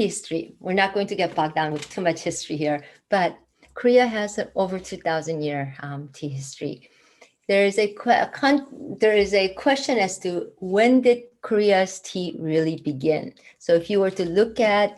history. We're not going to get bogged down with too much history here, but Korea has an over 2,000 year tea history. There is a question as to when did Korea's tea really begin. So if you were to look at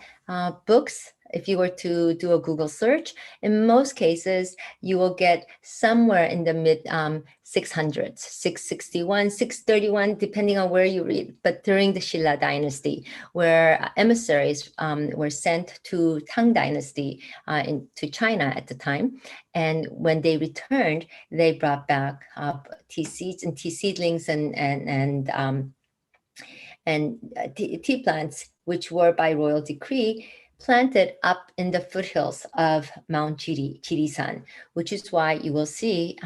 books, if you were to do a Google search, in most cases, you will get somewhere in the mid 600s, 661, 631, depending on where you read. But during the Shilla dynasty, where emissaries were sent to Tang dynasty to China at the time. And when they returned, they brought back tea seeds and tea seedlings and tea plants, which were by royal decree planted up in the foothills of Mount Jirisan, which is why you will see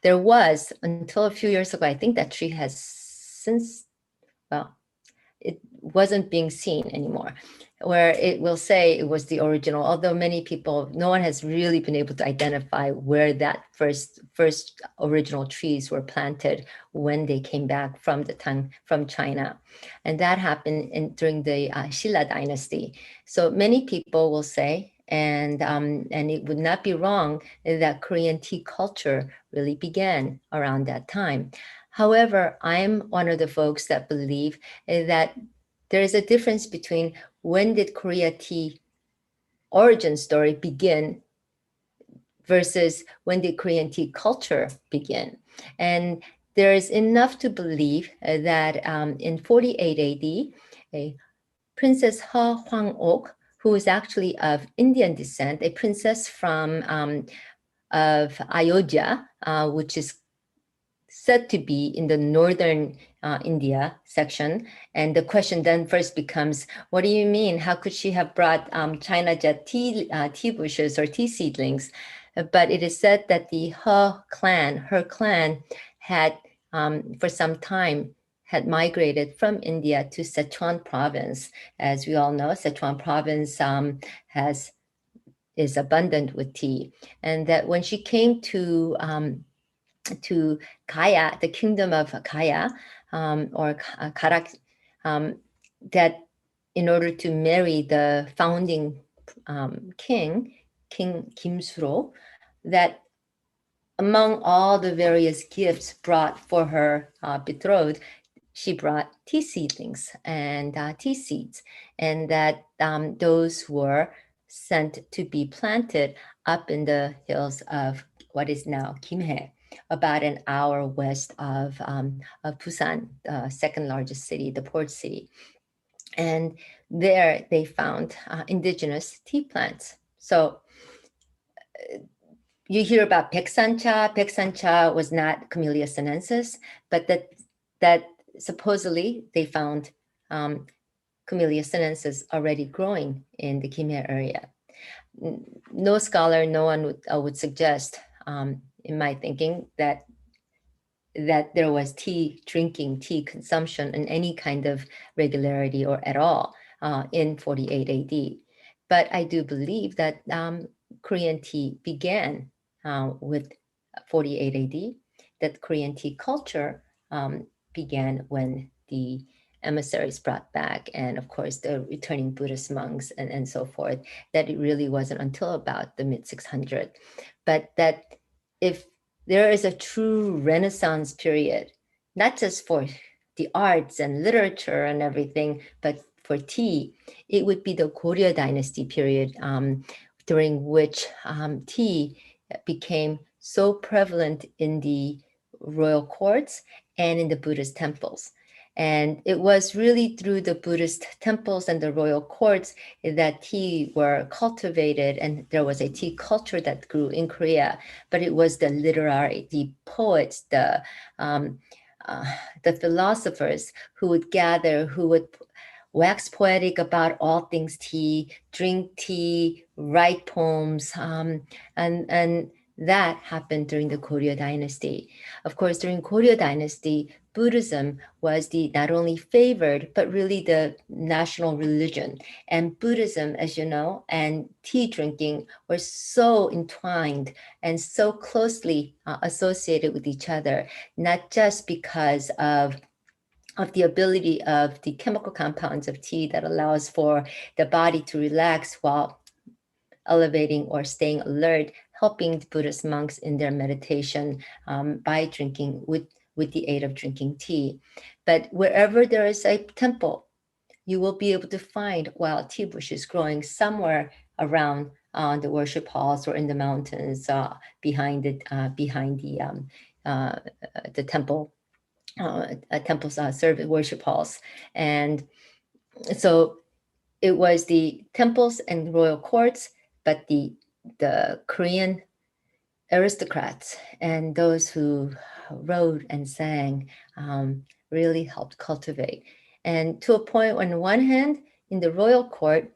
there was, until a few years ago, I think that tree has since, well, it wasn't being seen anymore, where it will say it was the original, although many people, no one has really been able to identify where that first original trees were planted when they came back from China. And that happened during the Shilla dynasty. So many people will say, and it would not be wrong, that Korean tea culture really began around that time. However, I'm one of the folks that believe that there is a difference between when did Korea tea origin story begin versus when did Korean tea culture begin. And there is enough to believe that in 48 AD, Princess He Hwang-ok, who is actually of Indian descent, a princess of Ayodhya, which is said to be in the northern India section. And the question then first becomes, what do you mean? How could she have brought China jet tea bushes or tea seedlings? But it is said that her clan had, for some time, had migrated from India to Sichuan province. As we all know, Sichuan province is abundant with tea. And that when she came to Gaya, the kingdom of Gaya, or Karak, that in order to marry the founding king, King Kimsuro, that among all the various gifts brought for her betrothed, she brought tea seedlings and tea seeds, and that those were sent to be planted up in the hills of what is now Kimhae, about an hour west of Busan, the second largest city, the port city. And there they found indigenous tea plants. So you hear about Peksancha. Peksancha was not Camellia sinensis, but that supposedly they found Camellia sinensis already growing in the Kimhae area. No scholar, no one would suggest, in my thinking, that there was tea consumption in any kind of regularity or at all in 48 AD. But I do believe that Korean tea began with 48 AD, that Korean tea culture began when the emissaries brought back, and of course the returning Buddhist monks and so forth, that it really wasn't until about the mid 600s. But that if there is a true Renaissance period, not just for the arts and literature and everything, but for tea, it would be the Goryeo dynasty period, during which tea became so prevalent in the royal courts and in the Buddhist temples. And it was really through the Buddhist temples and the royal courts that tea were cultivated, and there was a tea culture that grew in Korea. But it was the literary, the poets, the philosophers who would gather, who would wax poetic about all things tea, drink tea, write poems, and that happened during the Goryeo dynasty. Of course, during Goryeo dynasty, Buddhism was the not only favored, but really the national religion. And Buddhism, as you know, and tea drinking were so entwined and so closely associated with each other, not just because of of the ability of the chemical compounds of tea that allows for the body to relax while elevating or staying alert, helping the Buddhist monks in their meditation by drinking with the aid of drinking tea. But wherever there is a temple, you will be able to find wild tea bushes growing somewhere around the worship halls or in the mountains behind the temple. Temples serve worship halls, and so it was the temples and royal courts, but the Korean aristocrats and those who wrote and sang really helped cultivate. And to a point, on one hand, in the royal court,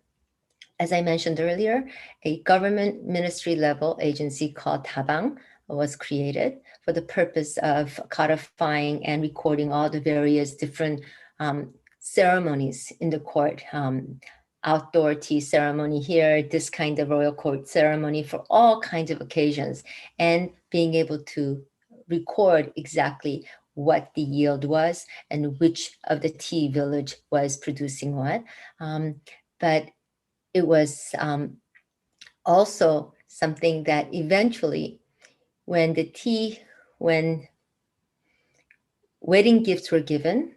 as I mentioned earlier, a government ministry level agency called Tabang was created for the purpose of codifying and recording all the various different ceremonies in the court. Outdoor tea ceremony here, this kind of royal court ceremony for all kinds of occasions, and being able to record exactly what the yield was and which of the tea village was producing what. But it was also something that eventually, when wedding gifts were given,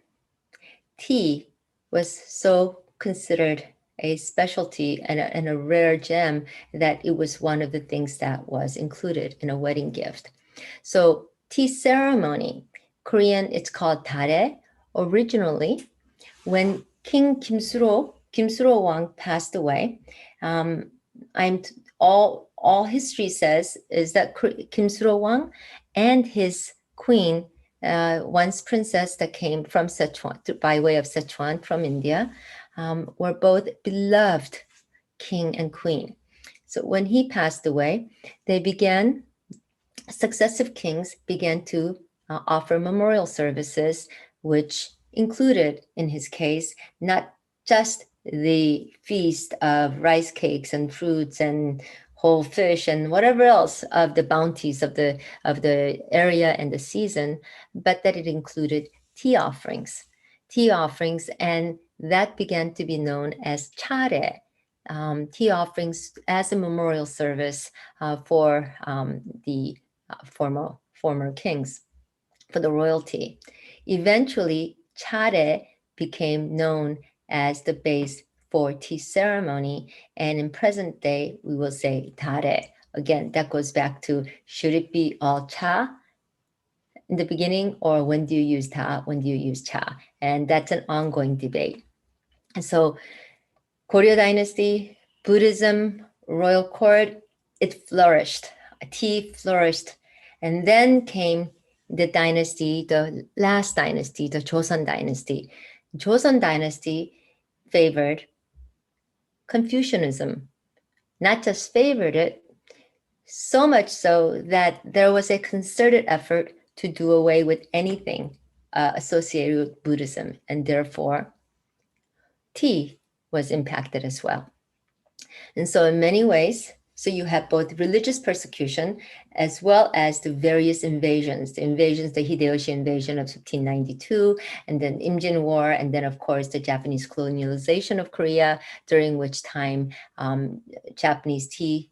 tea was so considered a specialty and a rare gem that it was one of the things that was included in a wedding gift. So tea ceremony, Korean, it's called tare. Originally, when King Kim Suro Wang passed away, all history says is that Kim Suro Wang and his queen, once princess that came from Sichuan, by way of Sichuan from India, were both beloved king and queen. So when he passed away, successive kings began to offer memorial services, which included, in his case, not just the feast of rice cakes and fruits and whole fish and whatever else of the bounties of the area and the season, but that it included tea offerings, and that began to be known as chare, tea offerings as a memorial service for the former kings, for the royalty. Eventually, chare became known as the base for tea ceremony, and in present day, we will say tare. Again, that goes back to, should it be all cha in the beginning, or when do you use ta, when do you use cha? And that's an ongoing debate. And so Goryeo Dynasty, Buddhism, royal court, it flourished. Tea flourished. And then came the dynasty, the last dynasty, the Joseon Dynasty. Joseon Dynasty favored Confucianism, not just favored it, so much so that there was a concerted effort to do away with anything associated with Buddhism, and therefore tea was impacted as well. And so in many ways, so you have both religious persecution as well as the various invasions, the Hideyoshi invasion of 1592, and then Imjin War, and then of course the Japanese colonialization of Korea, during which time Japanese tea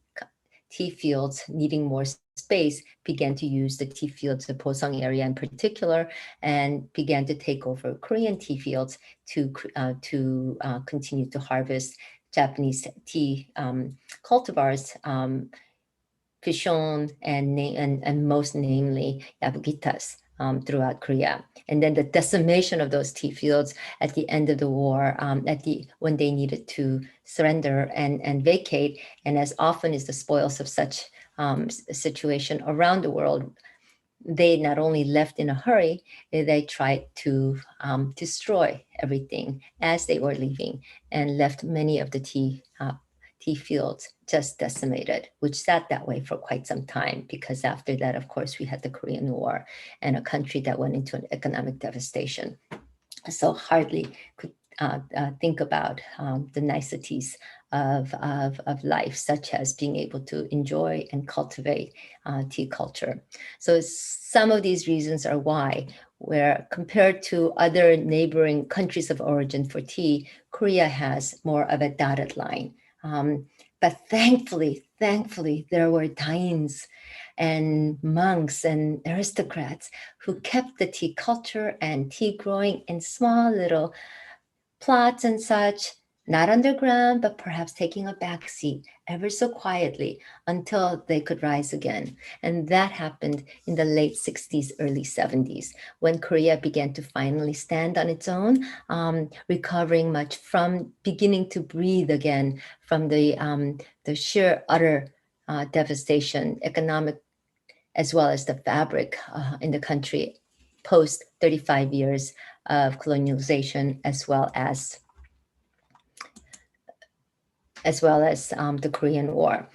fields needing more space began to use the tea fields, the Posong area in particular, and began to take over Korean tea fields to continue to harvest Japanese tea cultivars, Pishon and most namely Yabukitas throughout Korea. And then the decimation of those tea fields at the end of the war, when they needed to surrender and vacate, and as often is the spoils of such situation around the world, they not only left in a hurry, they tried to destroy everything as they were leaving, and left many of the tea fields just decimated, which sat that way for quite some time, because after that, of course, we had the Korean War and a country that went into an economic devastation. So hardly could think about the niceties of life, such as being able to enjoy and cultivate tea culture. So some of these reasons are why where compared to other neighboring countries of origin for tea, Korea has more of a dotted line. But thankfully, there were Dains and monks and aristocrats who kept the tea culture and tea growing in small little plots and such, not underground, but perhaps taking a back seat ever so quietly until they could rise again. And that happened in the late 60s, early 70s, when Korea began to finally stand on its own, recovering much from beginning to breathe again from the sheer utter devastation, economic as well as the fabric in the country post 35 years of colonialization, as well as the Korean War.